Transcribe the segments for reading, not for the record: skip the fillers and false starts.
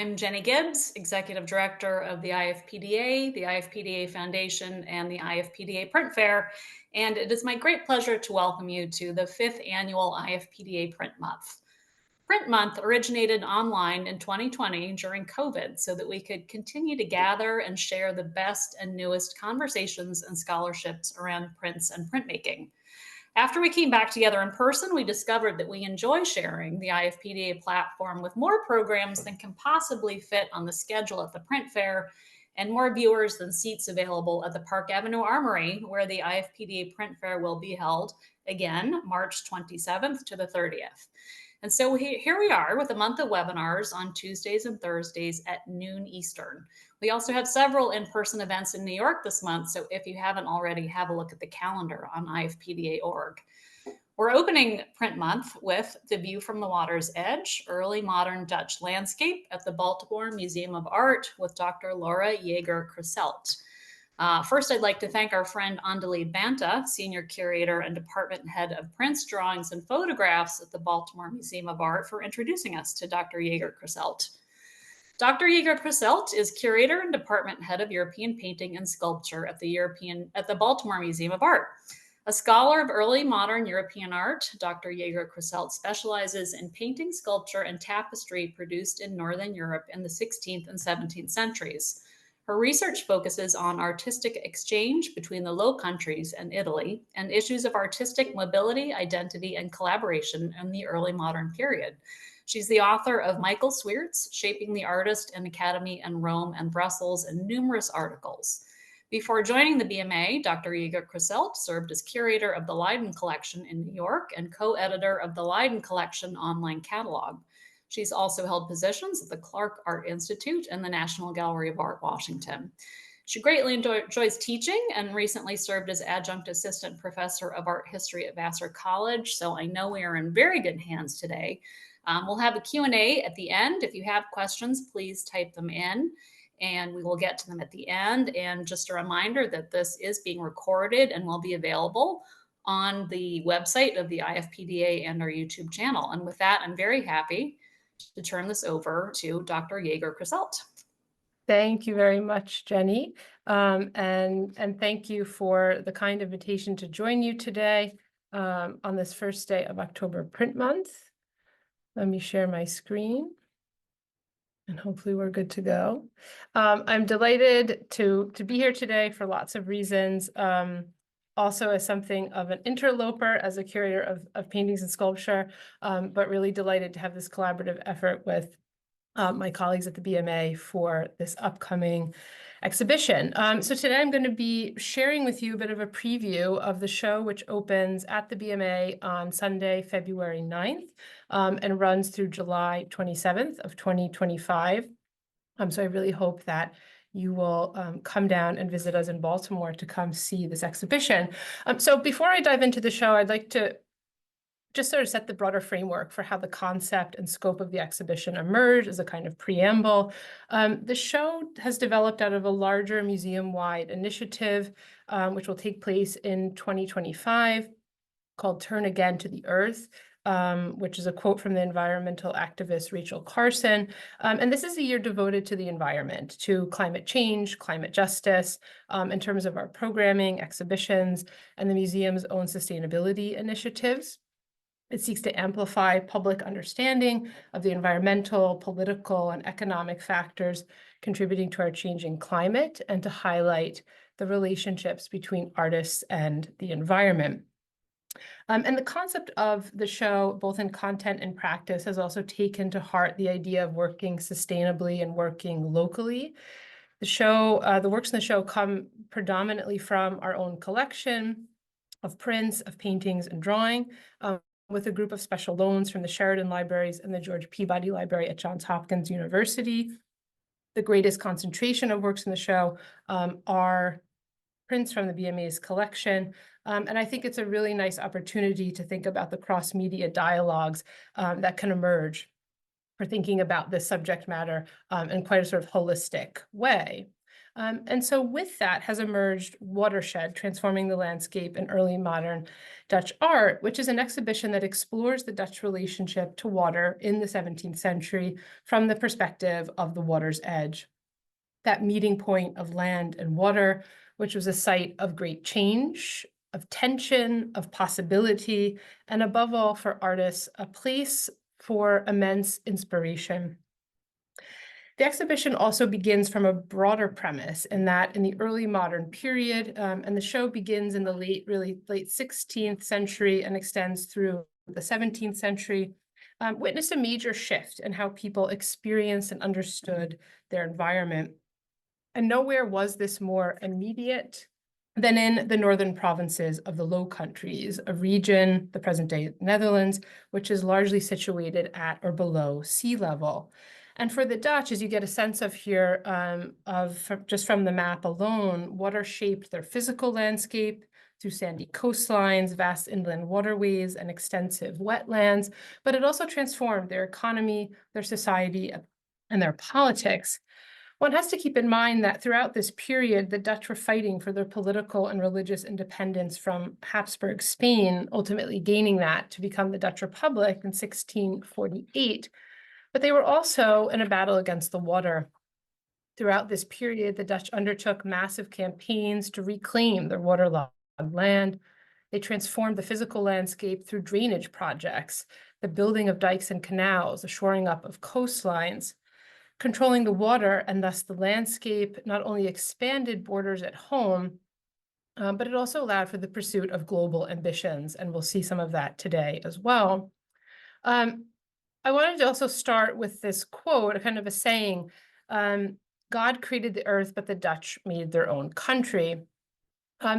I'm Jenny Gibbs, Executive Director of the IFPDA, the IFPDA Foundation, and the IFPDA Print Fair, and it is my great pleasure to welcome you to the 5th Annual IFPDA Print Month. Print Month originated online in 2020 during COVID so that we could continue to gather and share the best and newest conversations and scholarships around prints and printmaking. After we came back together in person, we discovered that we enjoy sharing the IFPDA platform with more programs than can possibly fit on the schedule at the print fair and more viewers than seats available at the Park Avenue Armory, where the IFPDA print fair will be held again, March 27th to the 30th. And so here we are with a month of webinars on Tuesdays and Thursdays at noon Eastern. We also have several in-person events in New York this month, so if you haven't already, have a look at the calendar on ifpda.org. We're opening Print Month with The View from the Water's Edge, Early Modern Dutch Landscape at the Baltimore Museum of Art with Dr. Lara Yeager-Crasselt. First, I'd like to thank our friend Andali Banta, Senior Curator and Department Head of Prints, Drawings, and Photographs at the Baltimore Museum of Art, for introducing us to Dr. Yeager-Crasselt. Dr. Yeager-Crasselt is Curator and Department Head of European Painting and Sculpture at the Baltimore Museum of Art. A scholar of early modern European art, Dr. Yeager-Crasselt specializes in painting, sculpture, and tapestry produced in Northern Europe in the 16th and 17th centuries. Her research focuses on artistic exchange between the Low Countries and Italy and issues of artistic mobility, identity, and collaboration in the early modern period. She's the author of Michael Sweerts, Shaping the Artist and Academy in Rome and Brussels, and numerous articles. Before joining the BMA, Dr. Yeager-Crasselt served as curator of the Leiden collection in New York and co-editor of the Leiden collection online catalog. She's also held positions at the Clark Art Institute and the National Gallery of Art, Washington. She greatly enjoys teaching and recently served as Adjunct Assistant Professor of Art History at Vassar College, so I know we are in very good hands today. We'll have a Q&A at the end. If you have questions, please type them in, and we will get to them at the end. And just a reminder that this is being recorded and will be available on the website of the IFPDA and our YouTube channel. And with that, I'm very happy to turn this over to Dr. Yeager-Crasselt. Thank you very much, Jenny. And thank you for the kind invitation to join you today on this first day of October Print Month. Let me share my screen and hopefully we're good to go. I'm delighted to be here today for lots of reasons. Also as something of an interloper as a curator of paintings and sculpture, but really delighted to have this collaborative effort with my colleagues at the BMA for this upcoming exhibition. So today I'm going to be sharing with you a bit of a preview of the show, which opens at the BMA on Sunday, February 9th, and runs through July 27th of 2025. So I really hope that you will come down and visit us in Baltimore to come see this exhibition. So before I dive into the show, I'd like to just sort of set the broader framework for how the concept and scope of the exhibition emerged as a kind of preamble. The show has developed out of a larger museum-wide initiative, which will take place in 2025, called Turn Again to the Earth, which is a quote from the environmental activist Rachel Carson. And this is a year devoted to the environment, to climate change, climate justice, in terms of our programming, exhibitions, and the museum's own sustainability initiatives. It seeks to amplify public understanding of the environmental, political, and economic factors contributing to our changing climate and to highlight the relationships between artists and the environment. And the concept of the show, both in content and practice, has also taken to heart the idea of working sustainably and working locally. The works in the show come predominantly from our own collection of prints, of paintings, and drawing, with a group of special loans from the Sheridan Libraries and the George Peabody Library at Johns Hopkins University. The greatest concentration of works in the show are prints from the BMA's collection. And I think it's a really nice opportunity to think about the cross-media dialogues that can emerge for thinking about this subject matter in quite a sort of holistic way. And so with that has emerged Watershed, Transforming the Landscape in Early Modern Dutch Art, which is an exhibition that explores the Dutch relationship to water in the 17th century from the perspective of the water's edge, that meeting point of land and water, which was a site of great change, of tension, of possibility, and above all, for artists, a place for immense inspiration. The exhibition also begins from a broader premise in that in the early modern period, and the show begins in the late 16th century and extends through the 17th century, witnessed a major shift in how people experienced and understood their environment. And nowhere was this more immediate than in the northern provinces of the Low Countries, a region, the present-day Netherlands, which is largely situated at or below sea level. And for the Dutch, as you get a sense of here, just from the map alone, water shaped their physical landscape through sandy coastlines, vast inland waterways, and extensive wetlands, but it also transformed their economy, their society, and their politics. One has to keep in mind that throughout this period, the Dutch were fighting for their political and religious independence from Habsburg Spain, ultimately gaining that to become the Dutch Republic in 1648. But they were also in a battle against the water. Throughout this period, the Dutch undertook massive campaigns to reclaim their waterlogged land. They transformed the physical landscape through drainage projects, the building of dikes and canals, the shoring up of coastlines. Controlling the water and thus the landscape not only expanded borders at home, but it also allowed for the pursuit of global ambitions, and we'll see some of that today as well. I wanted to also start with this quote, a kind of a saying, God created the earth, but the Dutch made their own country.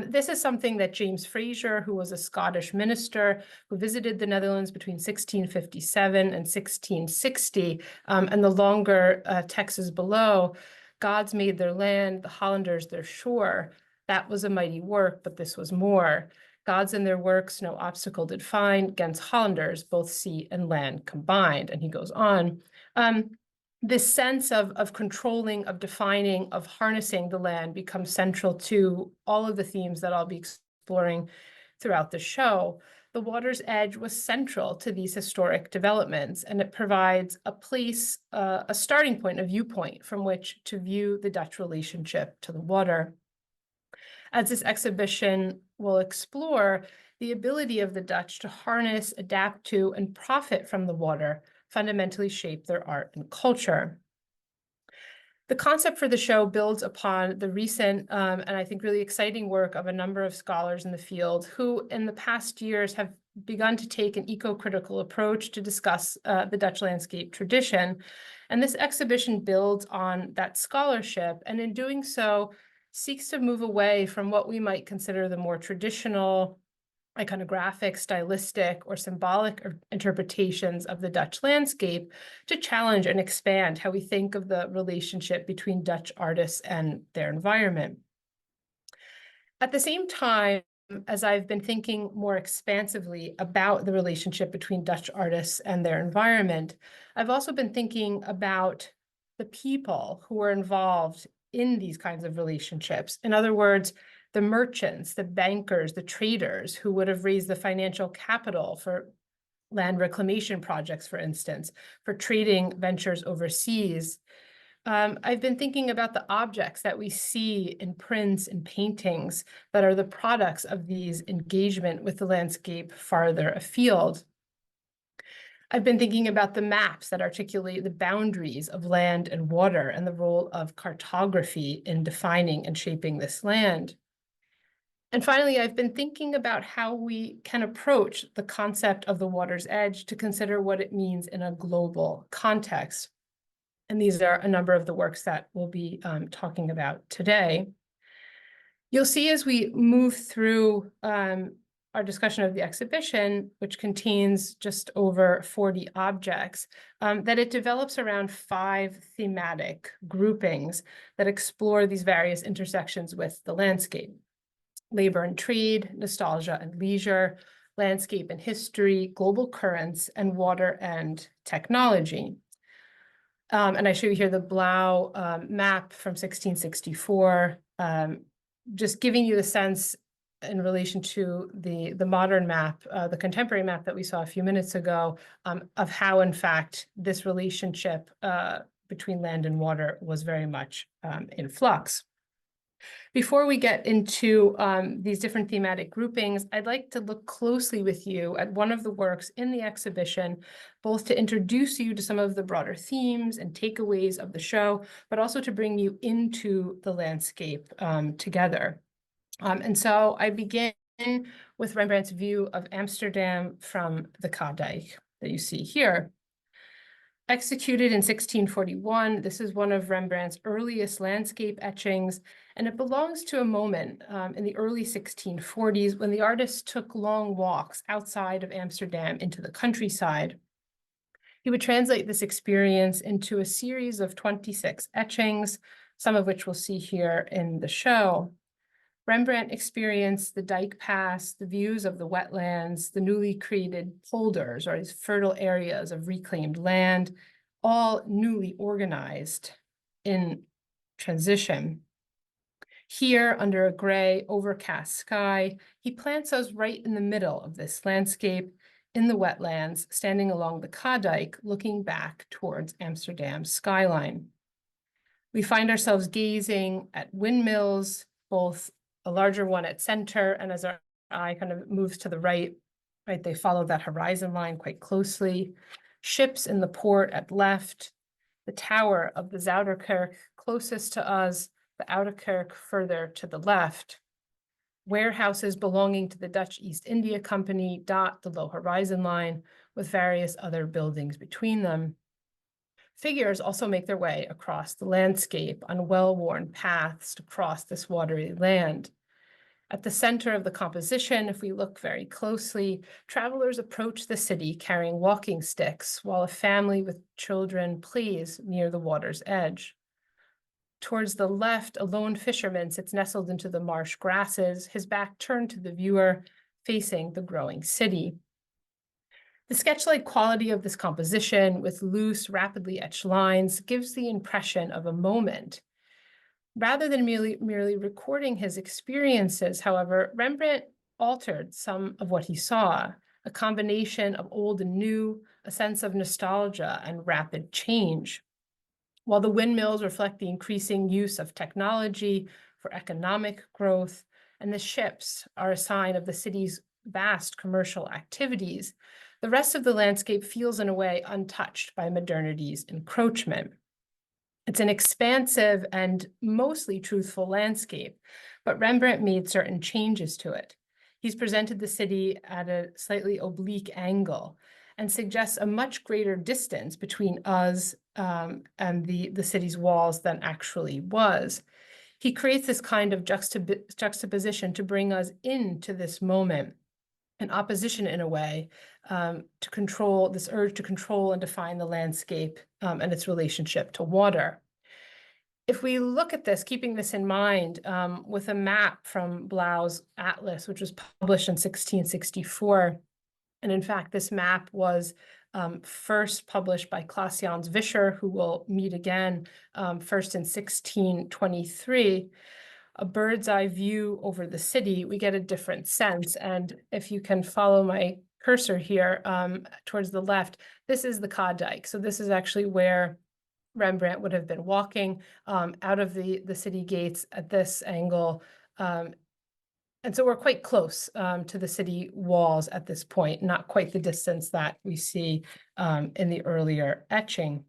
This is something that James Fraser, who was a Scottish minister who visited the Netherlands between 1657 and 1660, and the longer text is below, gods made their land, the Hollanders their shore. That was a mighty work, but this was more. Gods and their works no obstacle did find, 'gainst Hollanders, both sea and land combined. And he goes on. This sense of controlling, of defining, of harnessing the land becomes central to all of the themes that I'll be exploring throughout the show. The water's edge was central to these historic developments, and it provides a place, a starting point, a viewpoint from which to view the Dutch relationship to the water. As this exhibition will explore, the ability of the Dutch to harness, adapt to, and profit from the water fundamentally shape their art and culture. The concept for the show builds upon the recent and I think really exciting work of a number of scholars in the field who in the past years have begun to take an eco-critical approach to discuss the Dutch landscape tradition. And this exhibition builds on that scholarship, and in doing so, seeks to move away from what we might consider the more traditional iconographic, stylistic, or symbolic interpretations of the Dutch landscape to challenge and expand how we think of the relationship between Dutch artists and their environment. At the same time, as I've been thinking more expansively about the relationship between Dutch artists and their environment, I've also been thinking about the people who were involved in these kinds of relationships. In other words, the merchants, the bankers, the traders who would have raised the financial capital for land reclamation projects, for instance, for trading ventures overseas. I've been thinking about the objects that we see in prints and paintings that are the products of these engagement with the landscape farther afield. I've been thinking about the maps that articulate the boundaries of land and water and the role of cartography in defining and shaping this land. And finally, I've been thinking about how we can approach the concept of the water's edge to consider what it means in a global context. And these are a number of the works that we'll be talking about today. You'll see as we move through our discussion of the exhibition, which contains just over 40 objects, that it develops around 5 thematic groupings that explore these various intersections with the landscape: labor and trade, nostalgia and leisure, landscape and history, global currents, and water and technology. And I show you here the Blau map from 1664, just giving you the sense in relation to the modern map, the contemporary map that we saw a few minutes ago, of how, in fact, this relationship between land and water was very much in flux. Before we get into these different thematic groupings, I'd like to look closely with you at one of the works in the exhibition, both to introduce you to some of the broader themes and takeaways of the show, but also to bring you into the landscape together. And so I begin with Rembrandt's view of Amsterdam from the Kaadijk that you see here. Executed in 1641, this is one of Rembrandt's earliest landscape etchings, and it belongs to a moment in the early 1640s when the artist took long walks outside of Amsterdam into the countryside. He would translate this experience into a series of 26 etchings, some of which we'll see here in the show. Rembrandt experienced the dike pass, the views of the wetlands, the newly created polders, or these fertile areas of reclaimed land, all newly organized in transition. Here, under a gray, overcast sky, he plants us right in the middle of this landscape in the wetlands, standing along the Kaadijk, looking back towards Amsterdam's skyline. We find ourselves gazing at windmills, both a larger one at center, and as our eye kind of moves to the right, they follow that horizon line quite closely. Ships in the port at left, the tower of the Zouderkerk closest to us, the Oude Kerk further to the left. Warehouses belonging to the Dutch East India Company dot the low horizon line, with various other buildings between them. Figures also make their way across the landscape on well-worn paths to cross this watery land. At the center of the composition, if we look very closely, travelers approach the city carrying walking sticks, while a family with children plays near the water's edge. Towards the left, a lone fisherman sits nestled into the marsh grasses, his back turned to the viewer, facing the growing city. The sketch-like quality of this composition, with loose, rapidly etched lines, gives the impression of a moment. Rather than merely recording his experiences, however, Rembrandt altered some of what he saw, a combination of old and new, a sense of nostalgia and rapid change. While the windmills reflect the increasing use of technology for economic growth, and the ships are a sign of the city's vast commercial activities, the rest of the landscape feels in a way untouched by modernity's encroachment. It's an expansive and mostly truthful landscape, but Rembrandt made certain changes to it. He's presented the city at a slightly oblique angle and suggests a much greater distance between us and the city's walls than actually was. He creates this kind of juxtaposition to bring us into this moment, an opposition in a way to control this urge to control and define the landscape and its relationship to water. If we look at this, keeping this in mind, with a map from Blau's Atlas, which was published in 1664, and in fact, this map was first published by Klaas Jans Visser, who we'll meet again first in 1623, a bird's eye view over the city, we get a different sense. And if you can follow my cursor here towards the left, this is the Kaadijk. So this is actually where Rembrandt would have been walking out of the city gates at this angle. And so we're quite close to the city walls at this point, not quite the distance that we see in the earlier etching.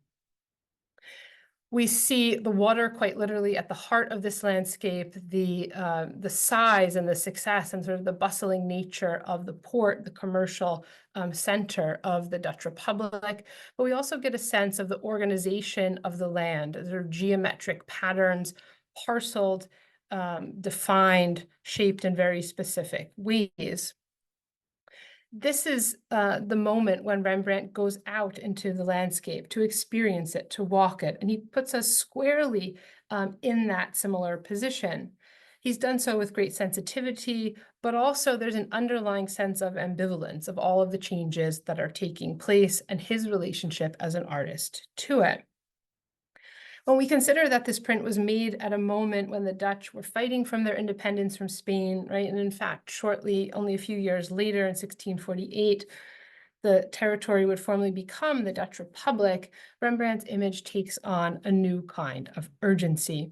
We see the water quite literally at the heart of this landscape, the size and the success and sort of the bustling nature of the port, the commercial center of the Dutch Republic. But we also get a sense of the organization of the land, sort of geometric patterns, parceled, defined, shaped in very specific ways. This is the moment when Rembrandt goes out into the landscape to experience it, to walk it, and he puts us squarely in that similar position. He's done so with great sensitivity, but also there's an underlying sense of ambivalence of all of the changes that are taking place and his relationship as an artist to it. When we consider that this print was made at a moment when the Dutch were fighting from their independence from Spain, right? And in fact, shortly, only a few years later in 1648, the territory would formally become the Dutch Republic, Rembrandt's image takes on a new kind of urgency.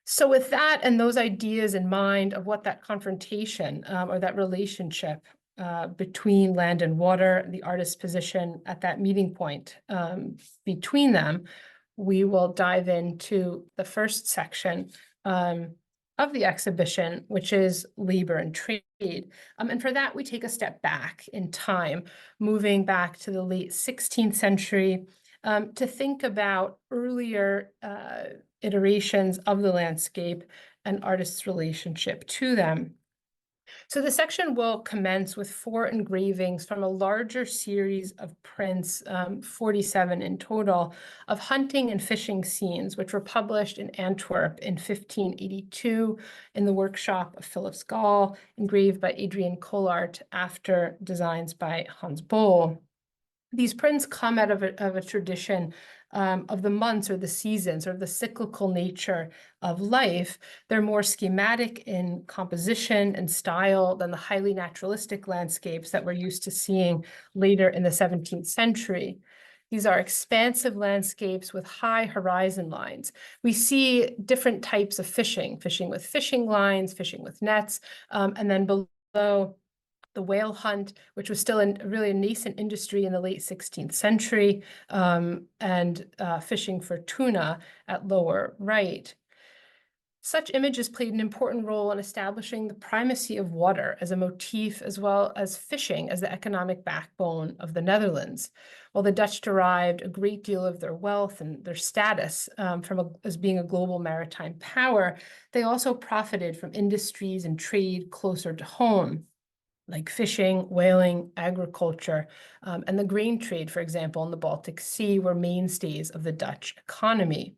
So with that and those ideas in mind of what that confrontation or that relationship between land and water, the artist's position at that meeting point between them, we will dive into the first section of the exhibition, which is labor and trade. And for that, we take a step back in time, moving back to the late 16th century to think about earlier iterations of the landscape and artists' relationship to them. So the section will commence with 4 engravings from a larger series of prints, 47 in total, of hunting and fishing scenes, which were published in Antwerp in 1582 in the workshop of Philips Gall, engraved by Adrian Collart after designs by Hans Boll. These prints come out of a tradition of the months or the seasons or the cyclical nature of life. They're more schematic in composition and style than the highly naturalistic landscapes that we're used to seeing later in the 17th century. These are expansive landscapes with high horizon lines. We see different types of fishing, fishing with fishing lines, fishing with nets, and then below the whale hunt, which was still really a nascent industry in the late 16th century, and fishing for tuna at lower right. Such images played an important role in establishing the primacy of water as a motif, as well as fishing as the economic backbone of the Netherlands. While the Dutch derived a great deal of their wealth and their status as being a global maritime power, they also profited from industries and trade closer to home, like fishing, whaling, agriculture, and the grain trade, for example, in the Baltic Sea, were mainstays of the Dutch economy.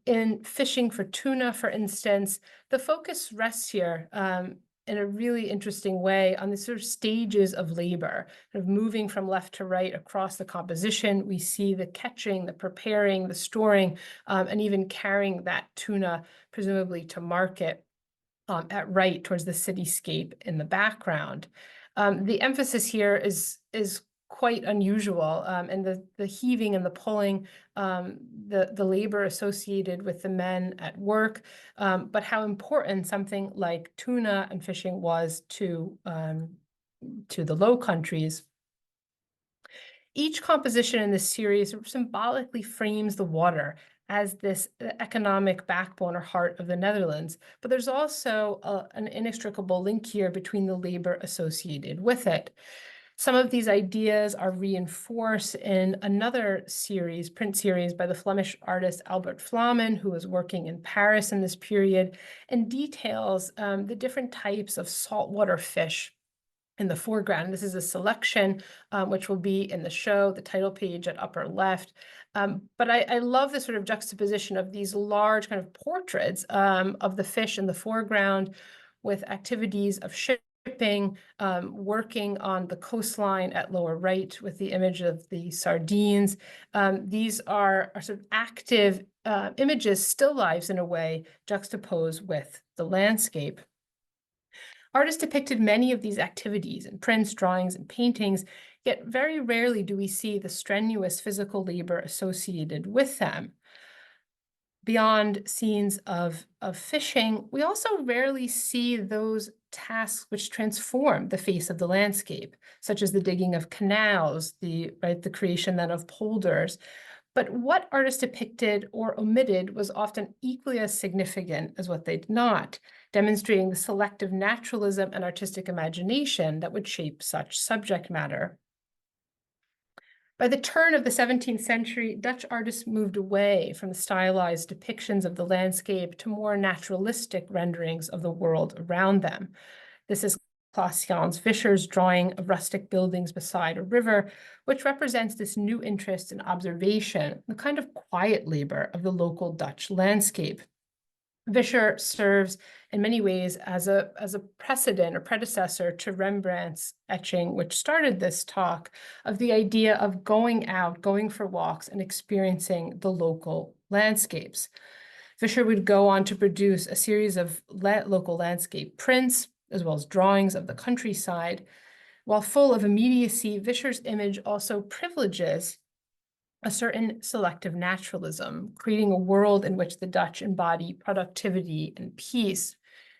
In fishing for tuna, for instance, the focus rests here in a really interesting way on the sort of stages of labor, kind of moving from left to right across the composition. We see the catching, the preparing, the storing, and even carrying that tuna, presumably to market, at right towards the cityscape in the background. The emphasis here is quite unusual, and the heaving and the pulling, the labor associated with the men at work, but how important something like tuna and fishing was to the Low Countries. Each composition in this series symbolically frames the water as this economic backbone or heart of the Netherlands, but there's also an inextricable link here between the labor associated with it. Some of these ideas are reinforced in another series, print series by the Flemish artist Albert Vlammen, who was working in Paris in this period, and details the different types of saltwater fish in the foreground. This is a selection which will be in the show, the title page at upper left. But I love the sort of juxtaposition of these large kind of portraits of the fish in the foreground with activities of shipping, working on the coastline at lower right with the image of the sardines. These are sort of active images, still lives in a way, juxtaposed with the landscape. Artists depicted many of these activities in prints, drawings, and paintings, yet very rarely do we see the strenuous physical labor associated with them. Beyond scenes of fishing, we also rarely see those tasks which transform the face of the landscape, such as the digging of canals, the creation then of polders. But what artists depicted or omitted was often equally as significant as what they did not, demonstrating the selective naturalism and artistic imagination that would shape such subject matter. By the turn of the 17th century, Dutch artists moved away from the stylized depictions of the landscape to more naturalistic renderings of the world around them. This is Klaas-Jans Visser's drawing of rustic buildings beside a river, which represents this new interest in observation, the kind of quiet labor of the local Dutch landscape. Visser serves in many ways as a precedent or predecessor to Rembrandt's etching, which started this talk, of the idea of going out, going for walks, and experiencing the local landscapes. Vischer would go on to produce a series of local landscape prints, as well as drawings of the countryside. While full of immediacy, Vischer's image also privileges a certain selective naturalism, creating a world in which the Dutch embody productivity and peace.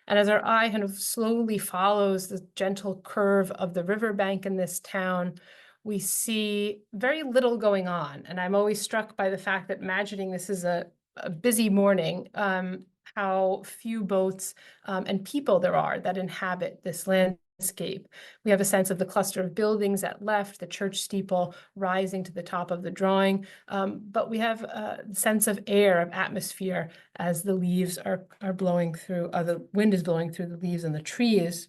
And as our eye kind of slowly follows the gentle curve of the riverbank in this town, we see very little going on. And I'm always struck by the fact that, imagining this is a busy morning, how few boats and people there are that inhabit this landscape. We have a sense of the cluster of buildings at left, the church steeple rising to the top of the drawing, but we have a sense of air, of atmosphere, as the leaves are blowing through, the wind is blowing through the leaves and the trees.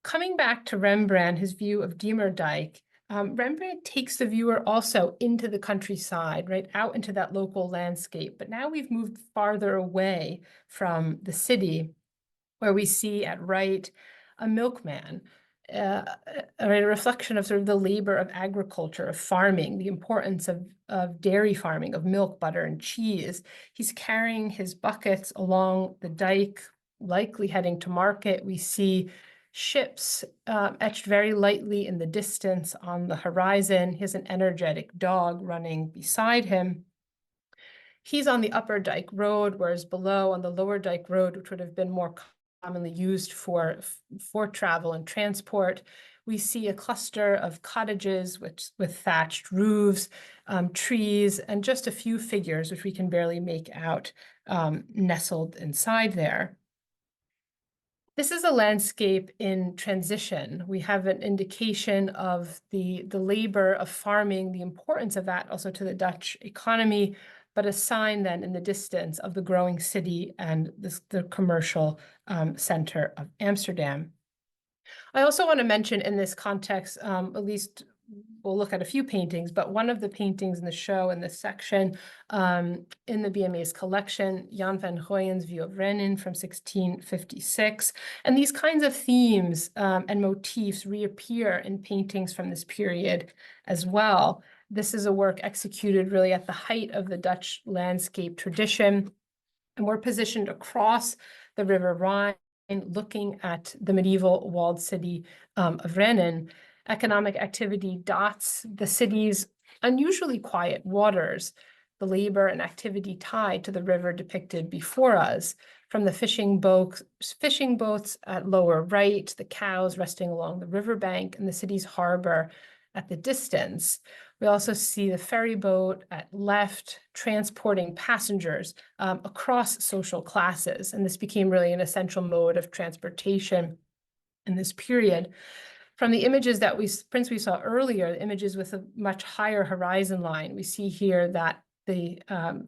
Coming back to Rembrandt, his view of Diemerdijk, Rembrandt takes the viewer also into the countryside, right, out into that local landscape. But now we've moved farther away from the city, where we see at right a milkman, a reflection of sort of the labor of agriculture, of farming, the importance of dairy farming, of milk, butter, and cheese. He's carrying his buckets along the dike, likely heading to market. We see ships etched very lightly in the distance on the horizon. He has an energetic dog running beside him. He's on the upper dike road, whereas below on the lower dike road, which would have been more commonly used for travel and transport, we see a cluster of cottages with thatched roofs, trees, and just a few figures, which we can barely make out, nestled inside there. This is a landscape in transition. We have an indication of the labor of farming, the importance of that also to the Dutch economy, but a sign then in the distance of the growing city and the commercial center of Amsterdam. I also want to mention in this context, at least we'll look at a few paintings, but one of the paintings in the show in this section in the BMA's collection, Jan van Goyen's view of Renin from 1656. And these kinds of themes and motifs reappear in paintings from this period as well. This is a work executed really at the height of the Dutch landscape tradition, and we're positioned across the River Rhine, looking at the medieval walled city of Renin. Economic activity dots the city's unusually quiet waters, the labor and activity tied to the river depicted before us, from the fishing boats at lower right, the cows resting along the riverbank, and the city's harbor at the distance. We also see the ferry boat at left transporting passengers across social classes, and this became really an essential mode of transportation in this period. From the images that prints we saw earlier, the images with a much higher horizon line, we see here that the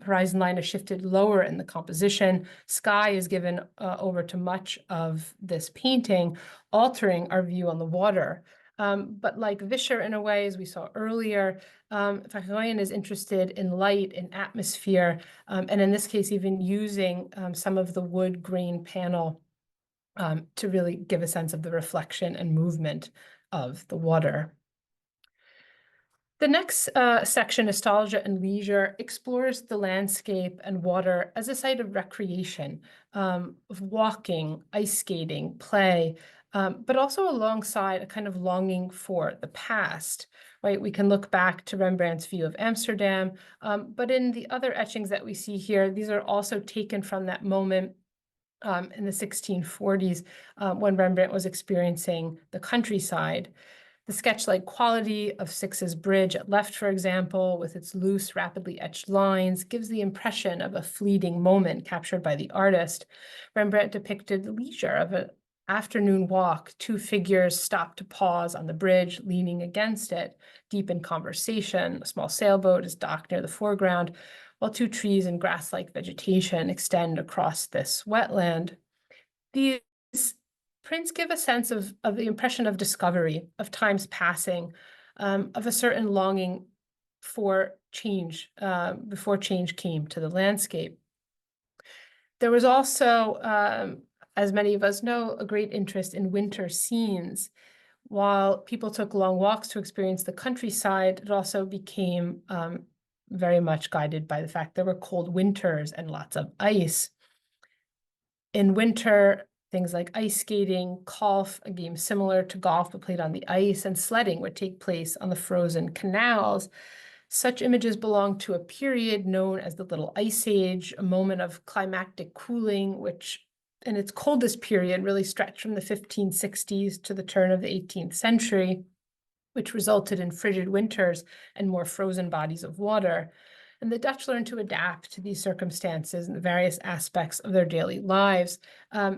horizon line is shifted lower in the composition. Sky is given over to much of this painting, altering our view on the water. But like Vischer, in a way, as we saw earlier, Van Goyen is interested in light, in atmosphere, and in this case, even using some of the wood grain panel to really give a sense of the reflection and movement of the water. The next section, Nostalgia and Leisure, explores the landscape and water as a site of recreation, of walking, ice skating, play, but also alongside a kind of longing for the past, right? We can look back to Rembrandt's view of Amsterdam, but in the other etchings that we see here, these are also taken from that moment in the 1640s when Rembrandt was experiencing the countryside. The sketch-like quality of Six's Bridge at left, for example, with its loose, rapidly etched lines, gives the impression of a fleeting moment captured by the artist. Rembrandt depicted the leisure of an afternoon walk. Two figures stop to pause on the bridge, leaning against it, deep in conversation. A small sailboat is docked near the foreground, while two trees and grass-like vegetation extend across this wetland. These prints give a sense of the impression of discovery, of time's passing, of a certain longing for change before change came to the landscape. There was also, as many of us know, a great interest in winter scenes. While people took long walks to experience the countryside, it also became very much guided by the fact there were cold winters and lots of ice. In winter, things like ice skating, golf, a game similar to golf but played on the ice, and sledding would take place on the frozen canals. Such images belong to a period known as the Little Ice Age, a moment of climactic cooling, which in its coldest period really stretched from the 1560s to the turn of the 18th century, which resulted in frigid winters and more frozen bodies of water. And the Dutch learned to adapt to these circumstances in the various aspects of their daily lives.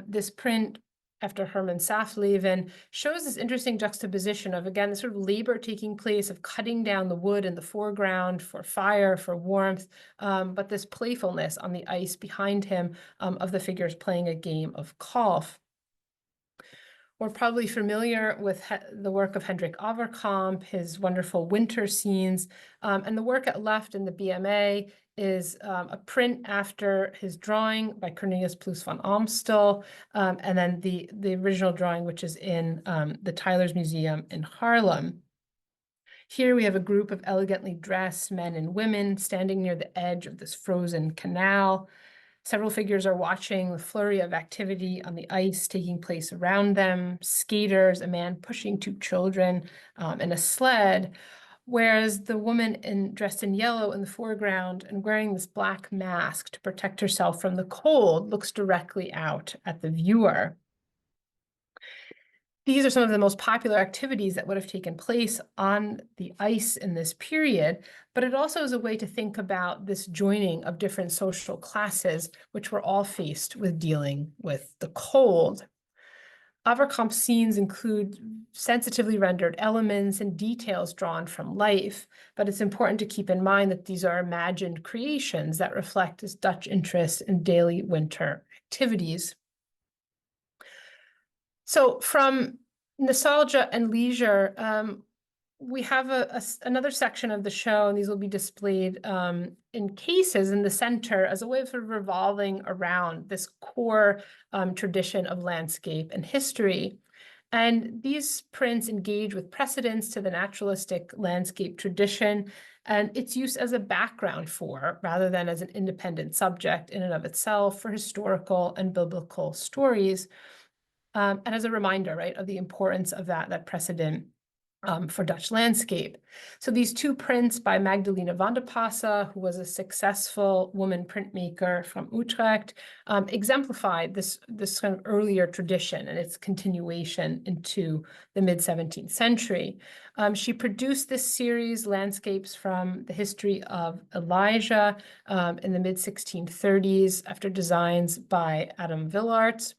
This print, after Herman Saffleben, shows this interesting juxtaposition of, again, the sort of labor taking place of cutting down the wood in the foreground for fire, for warmth, but this playfulness on the ice behind him of the figures playing a game of golf. We're probably familiar with the work of Hendrik Overkamp, his wonderful winter scenes, and the work at left in the BMA is a print after his drawing by Cornelius Ploos van Amstel, and then the original drawing, which is in the Tyler's Museum in Haarlem. Here we have a group of elegantly dressed men and women standing near the edge of this frozen canal. Several figures are watching the flurry of activity on the ice taking place around them, skaters, a man pushing two children, and a sled, whereas the woman dressed in yellow in the foreground and wearing this black mask to protect herself from the cold looks directly out at the viewer. These are some of the most popular activities that would have taken place on the ice in this period, but it also is a way to think about this joining of different social classes, which were all faced with dealing with the cold. Overkamp's scenes include sensitively rendered elements and details drawn from life, but it's important to keep in mind that these are imagined creations that reflect his Dutch interest in daily winter activities. So from nostalgia and leisure, we have another section of the show, and these will be displayed in cases in the center as a way of sort of revolving around this core tradition of landscape and history. And these prints engage with precedents to the naturalistic landscape tradition and its use as a background for, rather than as an independent subject in and of itself, for historical and biblical stories. And as a reminder, right, of the importance of that precedent for Dutch landscape. So these two prints by Magdalena van de Passe, who was a successful woman printmaker from Utrecht, exemplified this kind of earlier tradition and its continuation into the mid-17th century. She produced this series, Landscapes from the History of Elijah, in the mid-1630s after designs by Adam Willaerts.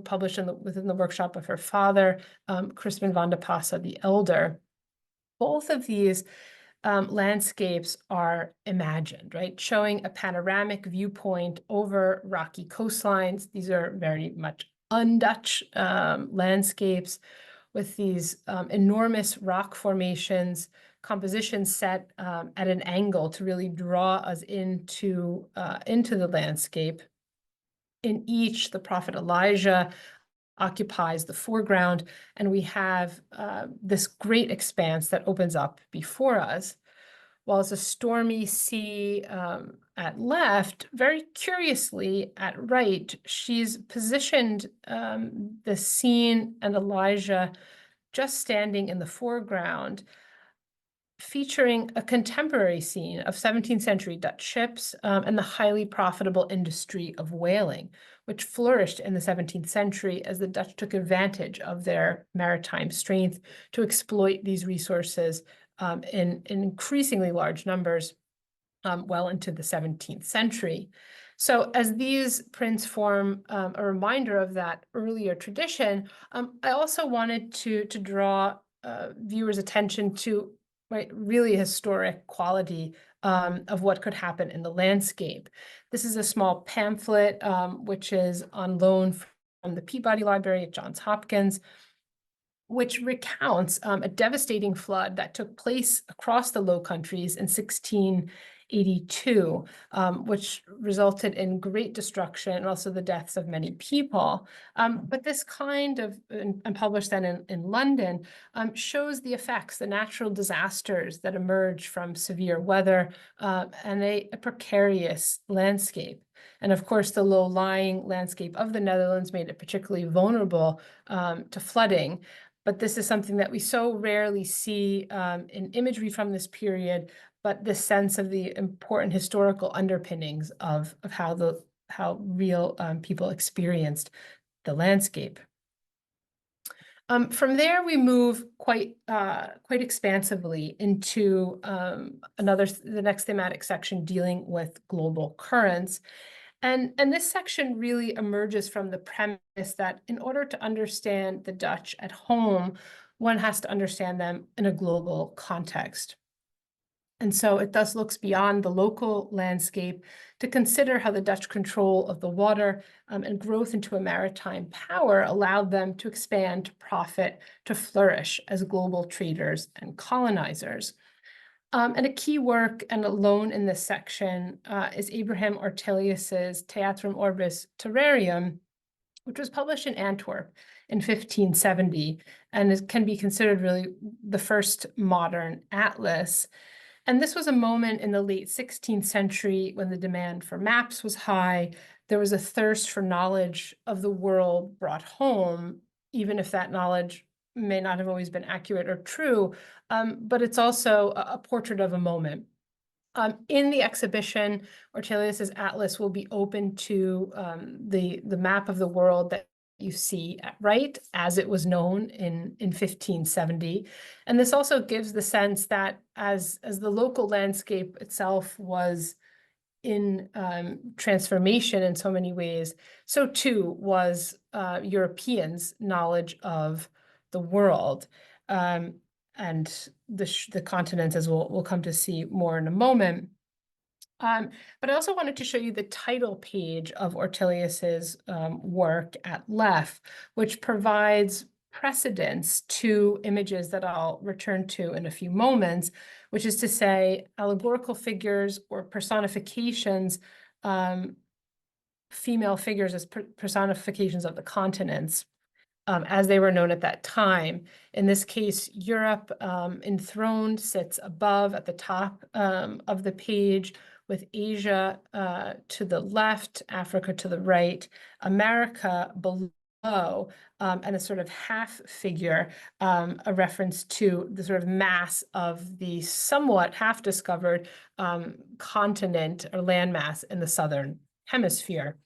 Published within the workshop of her father, Crispin van de Passe the Elder. Both of these landscapes are imagined, right? Showing a panoramic viewpoint over rocky coastlines. These are very much un-Dutch landscapes with these enormous rock formations, compositions set at an angle to really draw us into the landscape. In each, the prophet Elijah occupies the foreground, and we have this great expanse that opens up before us. While it's a stormy sea at left, very curiously at right, she's positioned the scene and Elijah just standing in the foreground, featuring a contemporary scene of 17th century Dutch ships and the highly profitable industry of whaling, which flourished in the 17th century as the Dutch took advantage of their maritime strength to exploit these resources in increasingly large numbers well into the 17th century. So as these prints form a reminder of that earlier tradition, I also wanted to draw viewers' attention to really historic quality of what could happen in the landscape. This is a small pamphlet, which is on loan from the Peabody Library at Johns Hopkins, which recounts a devastating flood that took place across the Low Countries in 1682, which resulted in great destruction and also the deaths of many people. But this kind of, and published then in London, shows the effects, the natural disasters that emerge from severe weather and a precarious landscape. And of course, the low-lying landscape of the Netherlands made it particularly vulnerable to flooding. But this is something that we so rarely see in imagery from this period, but this sense of the important historical underpinnings of how real people experienced the landscape. From there, we move quite expansively into the next thematic section dealing with global currents. And this section really emerges from the premise that in order to understand the Dutch at home, one has to understand them in a global context. And so it thus looks beyond the local landscape to consider how the Dutch control of the water and growth into a maritime power allowed them to expand, to profit, to flourish as global traders and colonizers. And a key work and alone in this section is Abraham Ortelius's Theatrum Orbis Terrarium, which was published in Antwerp in 1570, and can be considered really the first modern atlas. And this was a moment in the late 16th century when the demand for maps was high. There was a thirst for knowledge of the world brought home, even if that knowledge may not have always been accurate or true, but it's also a portrait of a moment. In the exhibition, Ortelius's atlas will be open to the map of the world that you see at right as it was known in 1570. And this also gives the sense that as the local landscape itself was in transformation in so many ways, so too was Europeans' knowledge of the world. And the continents, as we'll come to see more in a moment. But I also wanted to show you the title page of Ortelius's work at left, which provides precedence to images that I'll return to in a few moments, which is to say allegorical figures or personifications, female figures as personifications of the continents. As they were known at that time. In this case, Europe enthroned sits above at the top of the page, with Asia to the left, Africa to the right, America below, and a sort of half figure, a reference to the sort of mass of the somewhat half-discovered continent or landmass in the southern hemisphere.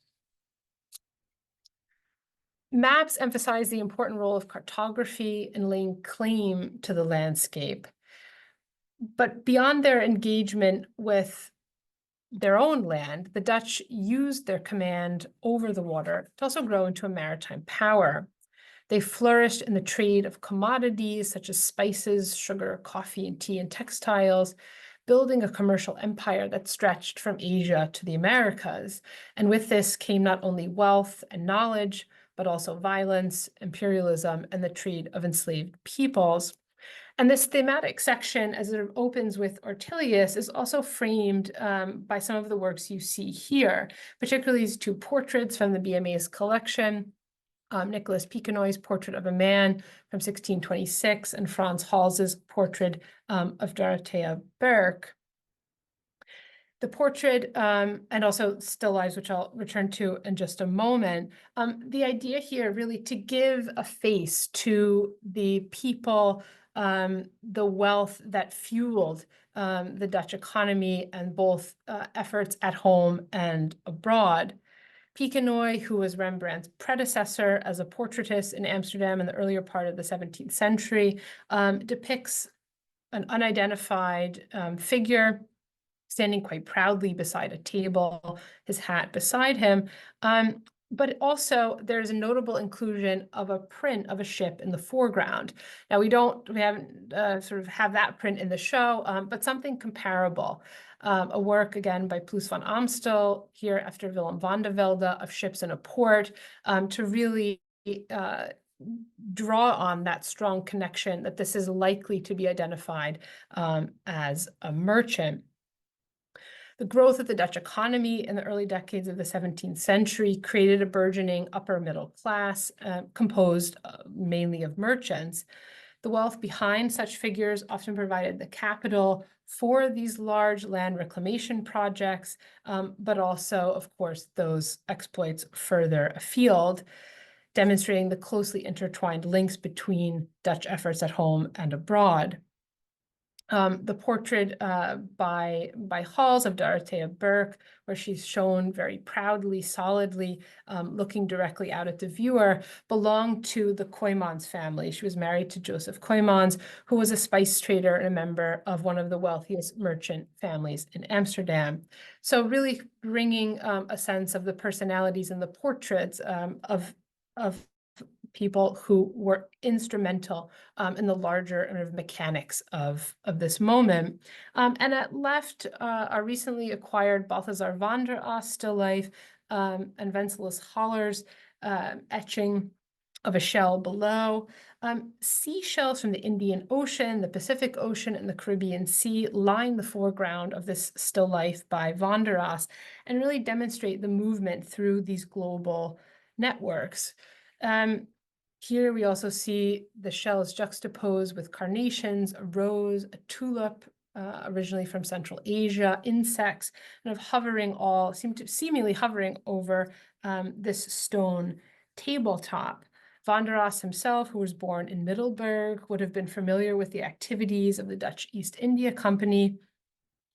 Maps emphasize the important role of cartography in laying claim to the landscape. But beyond their engagement with their own land, the Dutch used their command over the water to also grow into a maritime power. They flourished in the trade of commodities such as spices, sugar, coffee, and tea, and textiles, building a commercial empire that stretched from Asia to the Americas. And with this came not only wealth and knowledge, but also violence, imperialism, and the trade of enslaved peoples. And this thematic section, as it opens with Ortelius, is also framed by some of the works you see here, particularly these two portraits from the BMA's collection, Nicholas Piquenoy's Portrait of a Man from 1626, and Frans Hals's portrait of Dorothea Berk. The portrait and also still lives, which I'll return to in just a moment. The idea here really to give a face to the people, the wealth that fueled the Dutch economy and both efforts at home and abroad. Piquenoy, who was Rembrandt's predecessor as a portraitist in Amsterdam in the earlier part of the 17th century, depicts an unidentified figure standing quite proudly beside a table, his hat beside him. But also there's a notable inclusion of a print of a ship in the foreground. Now we haven't sort of have that print in the show, but something comparable. A work again by Ploes van Amstel here after Willem van de Velde of ships in a port to really draw on that strong connection that this is likely to be identified as a merchant. The growth of the Dutch economy in the early decades of the 17th century created a burgeoning upper middle class composed mainly of merchants. The wealth behind such figures often provided the capital for these large land reclamation projects, but also, of course, those exploits further afield, demonstrating the closely intertwined links between Dutch efforts at home and abroad. The portrait by Hals of Dorothea Burke, where she's shown very proudly, solidly, looking directly out at the viewer, belonged to the Kooijmans family. She was married to Joseph Kooijmans, who was a spice trader and a member of one of the wealthiest merchant families in Amsterdam. So really bringing a sense of the personalities in the portraits of people who were instrumental in the larger kind of mechanics of this moment. And at left, our recently acquired Balthasar van der Ast still life and Wenceslaus Haller's etching of a shell below. Seashells from the Indian Ocean, the Pacific Ocean, and the Caribbean Sea line the foreground of this still life by van der Ast and really demonstrate the movement through these global networks. Here we also see the shells juxtaposed with carnations, a rose, a tulip, originally from Central Asia, insects, kind of hovering seemingly hovering over this stone tabletop. Van der Ast himself, who was born in Middelburg, would have been familiar with the activities of the Dutch East India Company,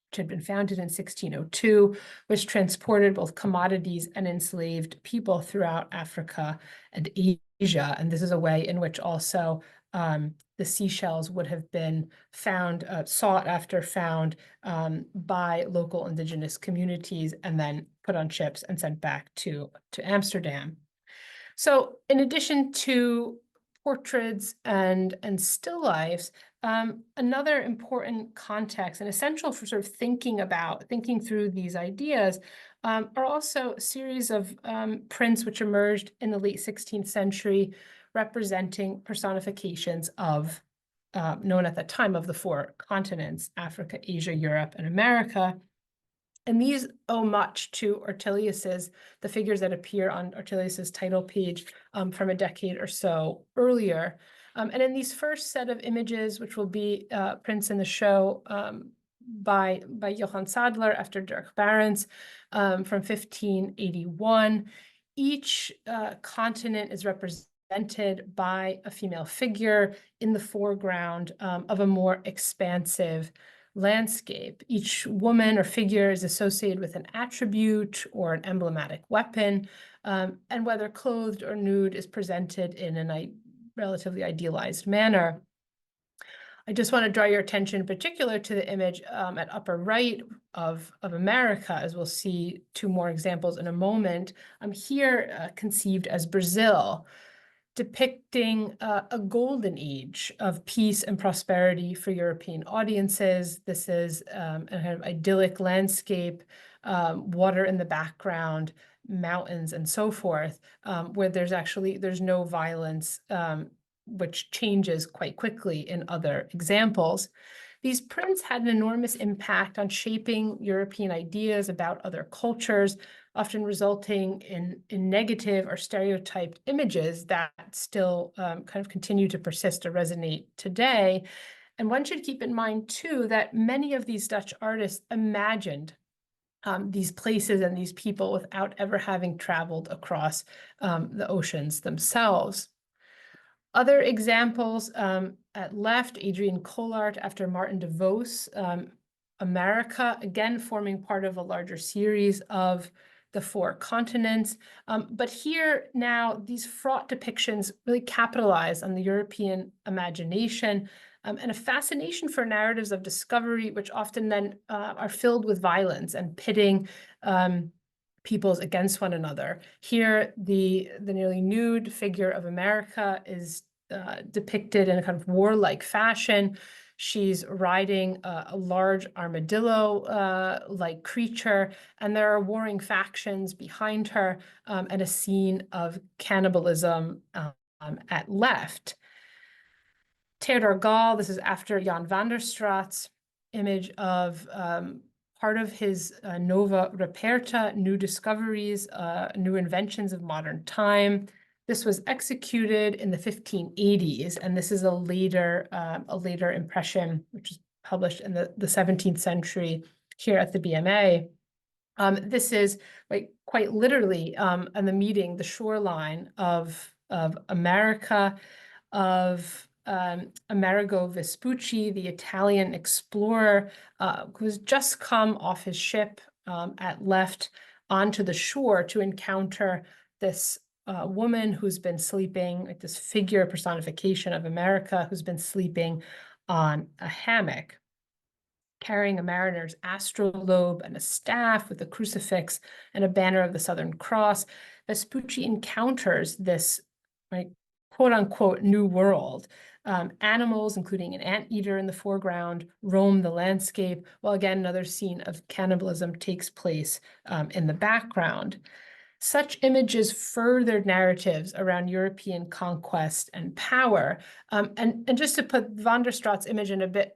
which had been founded in 1602, which transported both commodities and enslaved people throughout Africa and Asia. And this is a way in which also the seashells would have been found, sought after found by local indigenous communities and then put on ships and sent back to Amsterdam. So in addition to portraits and still lifes, another important context and essential for sort of thinking through these ideas are also a series of prints which emerged in the late 16th century representing personifications of known at the time of the four continents, Africa, Asia, Europe, and America. And these owe much to Ortelius's, the figures that appear on Ortelius's title page from a decade or so earlier. And in these first set of images, which will be prints in the show by Johann Sadler after Dirk Barents from 1581, each continent is represented by a female figure in the foreground of a more expansive landscape. Each woman or figure is associated with an attribute or an emblematic weapon, and whether clothed or nude is presented in a relatively idealized manner. I just want to draw your attention in particular to the image at upper right of America, as we'll see two more examples in a moment. Here conceived as Brazil, depicting a golden age of peace and prosperity for European audiences. This is a kind of idyllic landscape, water in the background, mountains, and so forth, where there's no violence, which changes quite quickly in other examples. These prints had an enormous impact on shaping European ideas about other cultures, often resulting in negative or stereotyped images that still kind of continue to persist or resonate today. And one should keep in mind, too, that many of these Dutch artists imagined these places and these people without ever having traveled across the oceans themselves. Other examples at left, Adrian Collard after Martin de Vos, America, again forming part of a larger series of the four continents. But here now, these fraught depictions really capitalize on the European imagination and a fascination for narratives of discovery, which often then are filled with violence and pitting peoples against one another. Here, the nearly nude figure of America is depicted in a kind of warlike fashion. She's riding a large armadillo-like creature, and there are warring factions behind her, and a scene of cannibalism at left. Theodor Gall, this is after Jan van der Straat's image of part of his Nova Reperta, New Discoveries, New Inventions of Modern Time. This was executed in the 1580s, and this is a later impression, which is published in the 17th century here at the BMA. This is like quite literally on the meeting, the shoreline of America, of Amerigo Vespucci, the Italian explorer, who's just come off his ship left onto the shore to encounter this woman who's been sleeping, like this figure personification of America, who's been sleeping on a hammock, carrying a mariner's astrolabe and a staff with a crucifix and a banner of the Southern Cross. Vespucci encounters this, like, quote unquote, new world. Animals, including an anteater in the foreground, roam the landscape, while again, another scene of cannibalism takes place in the background. Such images furthered narratives around European conquest and power. And just to put van der Straat's image in a bit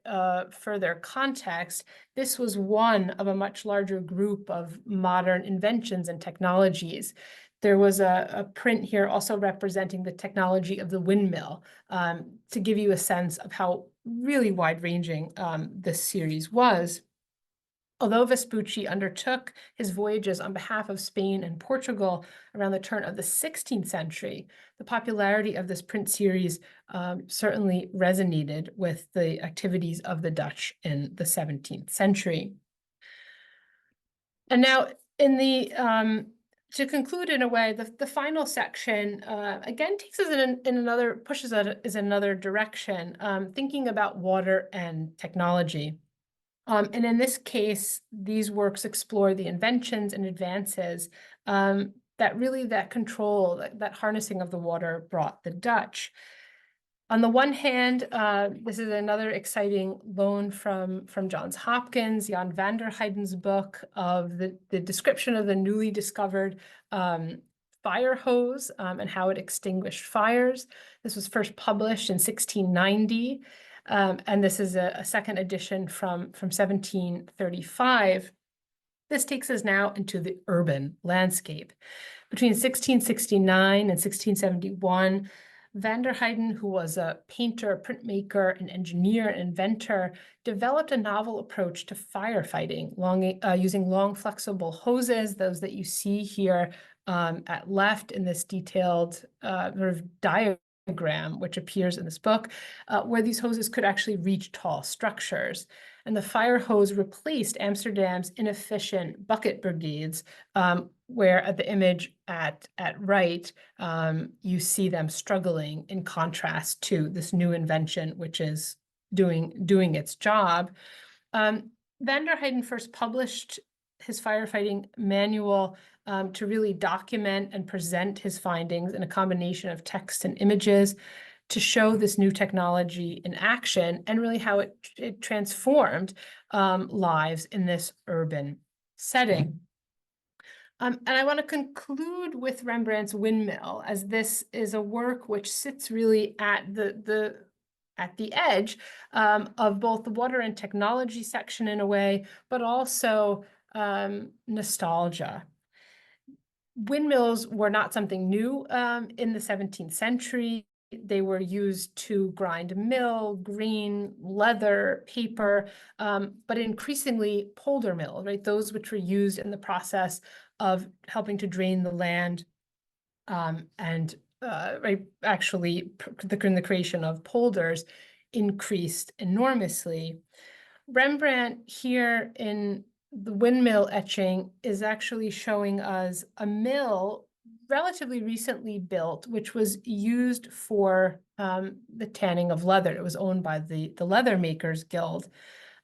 further context, this was one of a much larger group of modern inventions and technologies. There was a print here also representing the technology of the windmill, to give you a sense of how really wide-ranging this series was. Although Vespucci undertook his voyages on behalf of Spain and Portugal around the turn of the 16th century, the popularity of this print series certainly resonated with the activities of the Dutch in the 17th century. And now, to conclude in a way, the final section again takes us pushes us in another direction, thinking about water and technology. And in this case, these works explore the inventions and advances that control, that harnessing of the water brought the Dutch. On the one hand, this is another exciting loan from Johns Hopkins, Jan van der Heyden's book of the description of the newly discovered fire hose and how it extinguished fires. This was first published in 1690. And this is a second edition from 1735. This takes us now into the urban landscape. Between 1669 and 1671, van der Heyden, who was a painter, printmaker, an engineer, and inventor, developed a novel approach to firefighting, using long, flexible hoses, those that you see here at left in this detailed sort of diagram, which appears in this book, where these hoses could actually reach tall structures. And the fire hose replaced Amsterdam's inefficient bucket brigades, where at the image at right, you see them struggling in contrast to this new invention, which is doing its job. Van der Heyden first published his firefighting manual to really document and present his findings in a combination of text and images to show this new technology in action and really how it transformed lives in this urban setting. And I want to conclude with Rembrandt's Windmill, as this is a work which sits really at the edge of both the water and technology section in a way, but also nostalgia. Windmills were not something new in the 17th century. They were used to grind mill, grain, leather, paper, but increasingly polder mill, right? Those which were used in the process of helping to drain the land and right, actually the creation of polders increased enormously. Rembrandt here in the windmill etching is actually showing us a mill relatively recently built, which was used for the tanning of leather. It was owned by the Leather Makers Guild.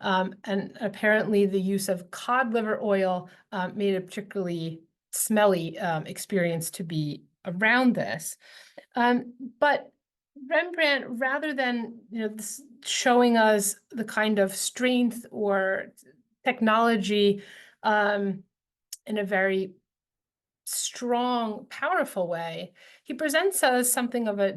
And apparently the use of cod liver oil made a particularly smelly experience to be around this. But Rembrandt, rather than showing us the kind of strength or technology in a very strong, powerful way, he presents us something of a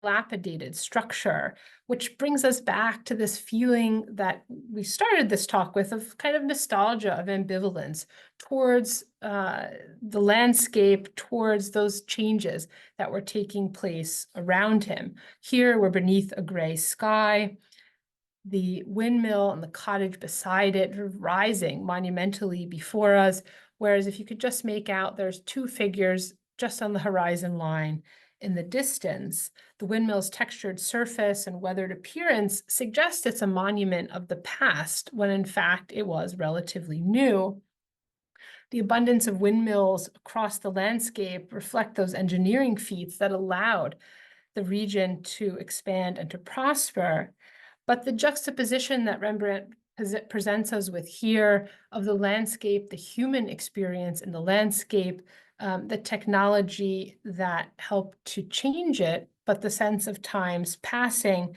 dilapidated structure, which brings us back to this feeling that we started this talk with of kind of nostalgia, of ambivalence towards the landscape, towards those changes that were taking place around him. Here we're beneath a gray sky, the windmill and the cottage beside it rising monumentally before us. Whereas if you could just make out, there's two figures just on the horizon line in the distance. The windmill's textured surface and weathered appearance suggest it's a monument of the past, when in fact it was relatively new. The abundance of windmills across the landscape reflect those engineering feats that allowed the region to expand and to prosper. But the juxtaposition that Rembrandt presents us with here of the landscape, the human experience in the landscape, the technology that helped to change it, but the sense of time's passing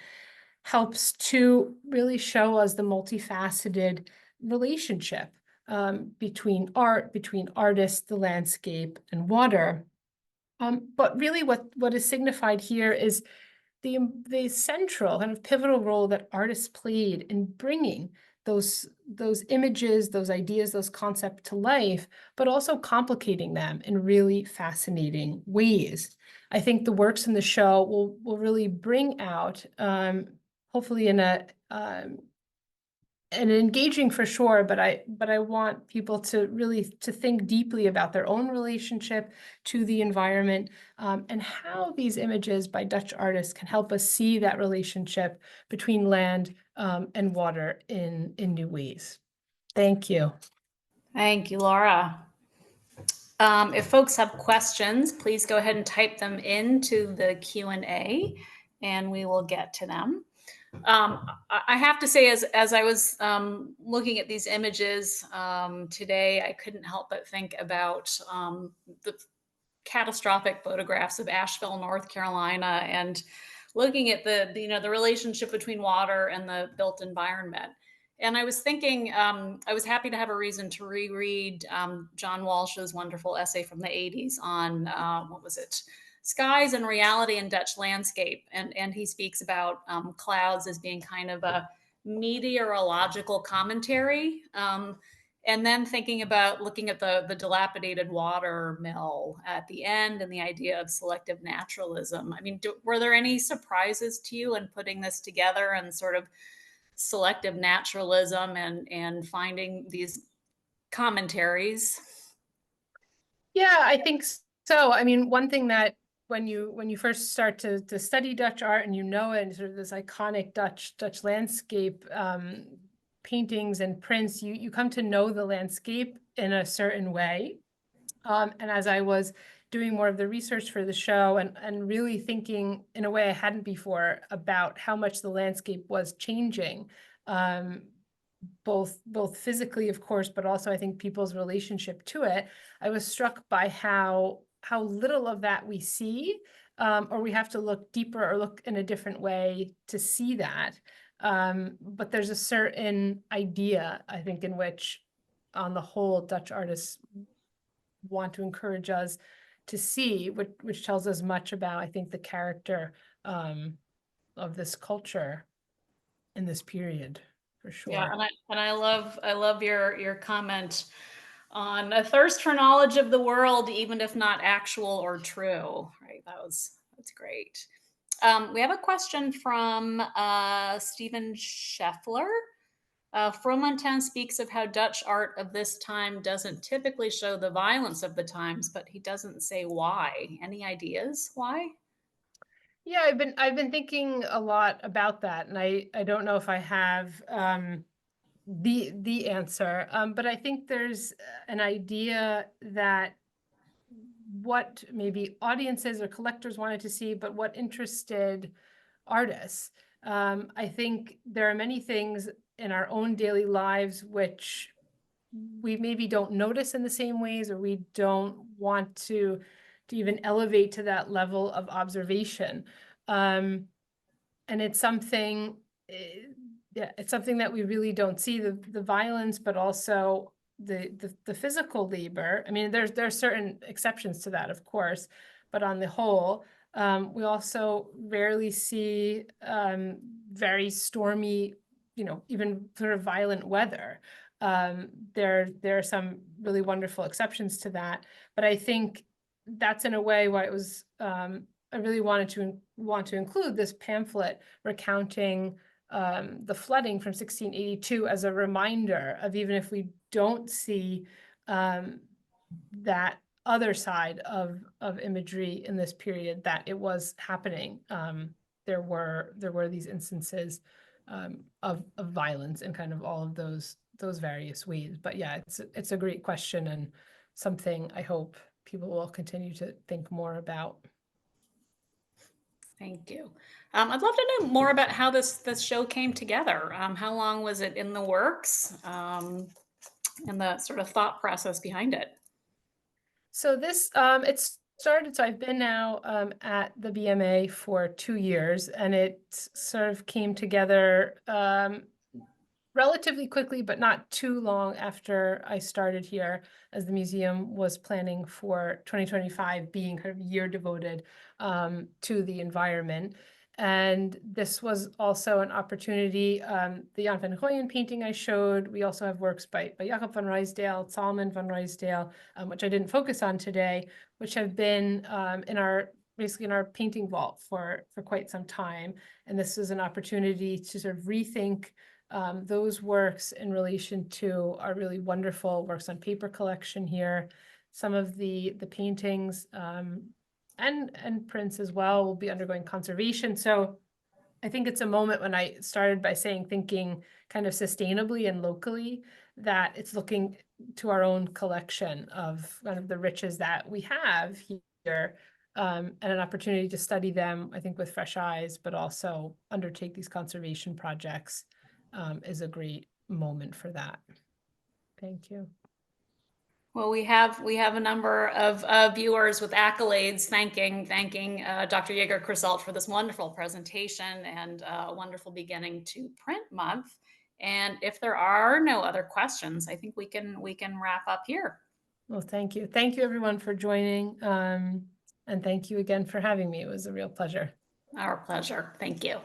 helps to really show us the multifaceted relationship between art, between artists, the landscape, and water. But really what is signified here is the central kind of pivotal role that artists played in bringing those images, those ideas, those concepts to life, but also complicating them in really fascinating ways. I think the works in the show will really bring out, hopefully in and engaging for sure, but I want people to really to think deeply about their own relationship to the environment, and how these images by Dutch artists can help us see that relationship between land and water in new ways. Thank you. Thank you, Laura. If folks have questions, please go ahead and type them into the Q&A and we will get to them. I have to say, as I was looking at these images today, I couldn't help but think about the catastrophic photographs of Asheville, North Carolina, and looking at the relationship between water and the built environment. And I was thinking, I was happy to have a reason to reread John Walsh's wonderful essay from the 80s on, what was it? Skies and reality in Dutch landscape. And he speaks about clouds as being kind of a meteorological commentary. And then thinking about looking at the dilapidated water mill at the end and the idea of selective naturalism. I mean, were there any surprises to you in putting this together and sort of selective naturalism and finding these commentaries? Yeah, I think so. I mean, one thing that when you first start to study Dutch art and you know it, and sort of this iconic Dutch landscape paintings and prints, you come to know the landscape in a certain way. And as I was doing more of the research for the show and really thinking in a way I hadn't before about how much the landscape was changing, both physically, of course, but also I think people's relationship to it, I was struck by how little of that we see, or we have to look deeper or look in a different way to see that. But there's a certain idea, I think, in which, on the whole, Dutch artists want to encourage us to see, which tells us much about, I think, the character of this culture in this period, for Yeah, sure. and I love your comment on a thirst for knowledge of the world, even if not actual or true. Right, that's great. We have a question from Stephen Scheffler. Fromentin speaks of how Dutch art of this time doesn't typically show the violence of the times, but he doesn't say why. Any ideas why? Yeah, I've been thinking a lot about that, and I don't know if I have the answer, but I think there's an idea that what maybe audiences or collectors wanted to see, but what interested artists. I think there are many things in our own daily lives which we maybe don't notice in the same ways, or we don't want to even elevate to that level of observation. And it's something, yeah, it's something that we really don't see, the violence, but also the physical labor. I mean, there are certain exceptions to that, of course, but on the whole, We also rarely see very stormy, even sort of violent weather. There are some really wonderful exceptions to that, but I think that's in a way why it was I really wanted to include this pamphlet recounting the flooding from 1682 as a reminder of, even if we don't see that other side of imagery in this period, that it was happening. There were these instances of violence in kind of all of those various ways. But yeah, it's a great question, and something I hope people will continue to think more about. Thank you. I'd love to know more about how this show came together. How long was it in the works, and the sort of thought process behind it? So this it started. So I've been now at the BMA for 2 years, and it sort of came together relatively quickly, but not too long after I started here, as the museum was planning for 2025 being kind of year devoted to the environment. And this was also an opportunity. The Jan van Goyen painting I showed, we also have works by Jacob van Ruysdael, Salman van Ruysdael, which I didn't focus on today, which have been basically in our painting vault for quite some time. And this is an opportunity to sort of rethink those works in relation to our really wonderful works on paper collection here. Some of the paintings and prints as well will be undergoing conservation. So I think it's a moment when I started by thinking kind of sustainably and locally, that it's looking to our own collection of kind of the riches that we have here, and an opportunity to study them, I think, with fresh eyes, but also undertake these conservation projects is a great moment for that. Thank you. Well, we have a number of viewers with accolades thanking Dr. Yeager-Crasselt for this wonderful presentation and a wonderful beginning to Print Month. And if there are no other questions, I think we can wrap up here. Well, thank you. Thank you, everyone, for joining. And thank you again for having me. It was a real pleasure. Our pleasure. Thank you.